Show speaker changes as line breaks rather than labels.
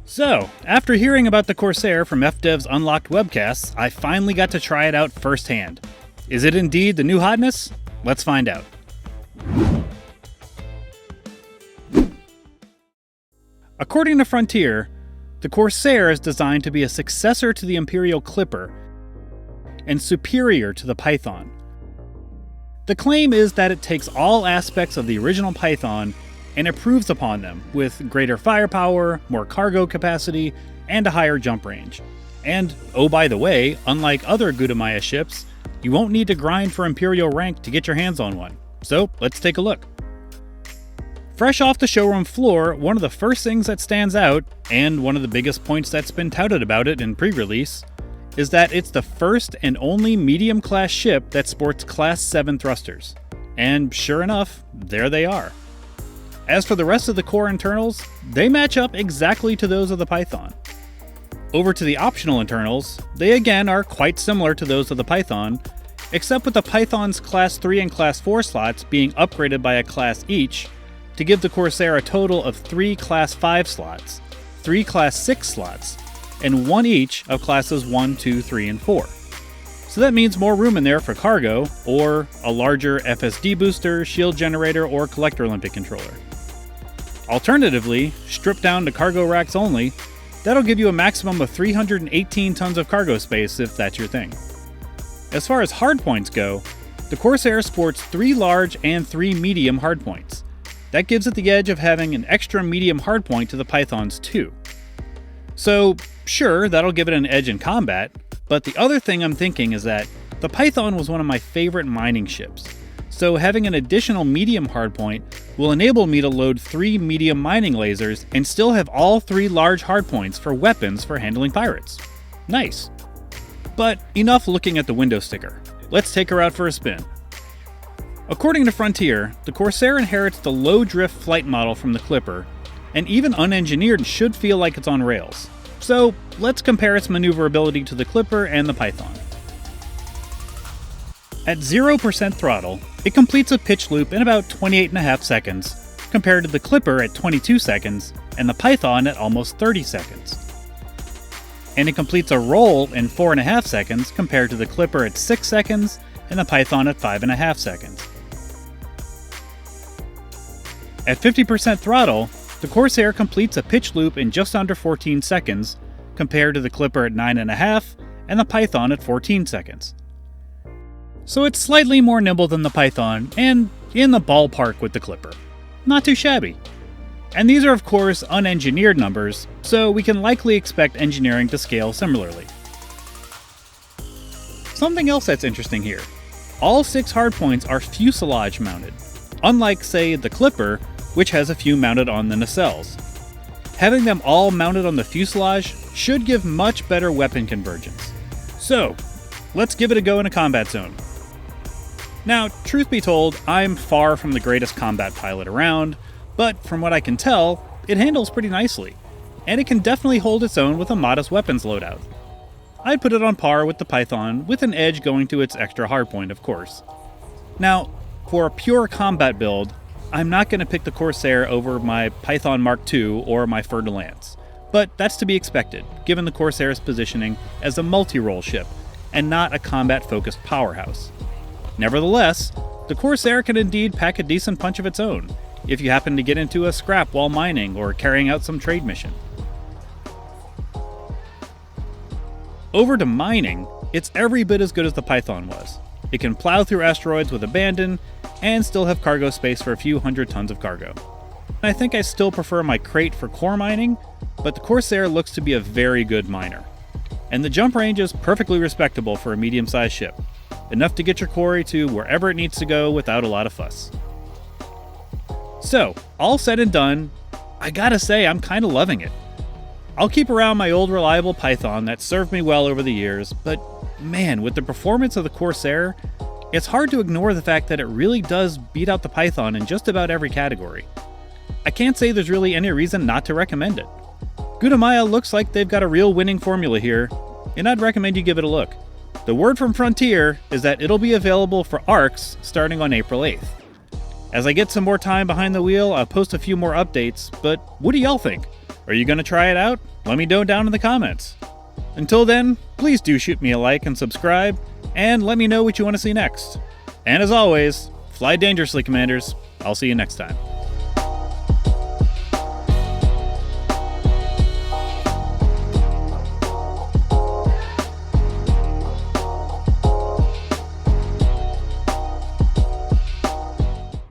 So, after hearing about the Corsair from FDev's Unlocked webcasts, I finally got to try it out firsthand. Is it indeed the new hotness? Let's find out. According to Frontier, the Corsair is designed to be a successor to the Imperial Clipper and superior to the Python. The claim is that it takes all aspects of the original Python and improves upon them with greater firepower, more cargo capacity, and a higher jump range. And, oh by the way, unlike other Gutamaya ships, you won't need to grind for Imperial rank to get your hands on one. So, let's take a look. Fresh off the showroom floor, one of the first things that stands out, and one of the biggest points that's been touted about it in pre-release, is that it's the first and only medium-class ship that sports Class 7 thrusters. And sure enough, there they are. As for the rest of the core internals, they match up exactly to those of the Python. Over to the optional internals, they again are quite similar to those of the Python, except with the Python's Class 3 and Class 4 slots being upgraded by a class each, to give the Corsair a total of 3 Class 5 slots, 3 Class 6 slots, and 1 each of Classes 1, 2, 3, and 4. So that means more room in there for cargo, or a larger FSD booster, shield generator, or collector Olympic controller. Alternatively, stripped down to cargo racks only, that'll give you a maximum of 318 tons of cargo space if that's your thing. As far as hardpoints go, the Corsair sports 3 large and 3 medium hardpoints. That gives it the edge of having an extra medium hardpoint to the Python's 2. So, sure, that'll give it an edge in combat, but the other thing I'm thinking is that the Python was one of my favorite mining ships, so having an additional medium hardpoint will enable me to load 3 medium mining lasers and still have all 3 large hardpoints for weapons for handling pirates. Nice. But enough looking at the window sticker. Let's take her out for a spin. According to Frontier, the Corsair inherits the low-drift flight model from the Clipper, and even unengineered should feel like it's on rails. So let's compare its maneuverability to the Clipper and the Python. At 0% throttle, it completes a pitch loop in about 28.5 seconds, compared to the Clipper at 22 seconds and the Python at almost 30 seconds. And it completes a roll in 4.5 seconds compared to the Clipper at 6 seconds and the Python at 5.5 seconds. At 50% throttle, the Corsair completes a pitch loop in just under 14 seconds, compared to the Clipper at 9.5 and the Python at 14 seconds. So it's slightly more nimble than the Python, and in the ballpark with the Clipper. Not too shabby. And these are of course unengineered numbers, so we can likely expect engineering to scale similarly. Something else that's interesting here. All 6 hardpoints are fuselage mounted, unlike say the Clipper, which has a few mounted on the nacelles. Having them all mounted on the fuselage should give much better weapon convergence. So, let's give it a go in a combat zone. Now, truth be told, I'm far from the greatest combat pilot around, but from what I can tell, it handles pretty nicely, and it can definitely hold its own with a modest weapons loadout. I'd put it on par with the Python, with an edge going to its extra hardpoint, of course. Now, for a pure combat build, I'm not going to pick the Corsair over my Python Mark II or my Fer-de-Lance, but that's to be expected, given the Corsair's positioning as a multi-role ship, and not a combat-focused powerhouse. Nevertheless, the Corsair can indeed pack a decent punch of its own, if you happen to get into a scrap while mining or carrying out some trade mission. Over to mining, it's every bit as good as the Python was. It can plow through asteroids with abandon, and still have cargo space for a few hundred tons of cargo. I think I still prefer my crate for core mining, but the Corsair looks to be a very good miner. And the jump range is perfectly respectable for a medium-sized ship, enough to get your quarry to wherever it needs to go without a lot of fuss. So, all said and done, I gotta say I'm kinda loving it. I'll keep around my old reliable Python that served me well over the years, but man, with the performance of the Corsair, it's hard to ignore the fact that it really does beat out the Python in just about every category. I can't say there's really any reason not to recommend it. Gutamaya looks like they've got a real winning formula here, and I'd recommend you give it a look. The word from Frontier is that it'll be available for ARCs starting on April 8th. As I get some more time behind the wheel, I'll post a few more updates, but what do y'all think? Are you going to try it out? Let me know down in the comments. Until then, please do shoot me a like and subscribe, and let me know what you want to see next. And as always, fly dangerously, Commanders. I'll see you next time.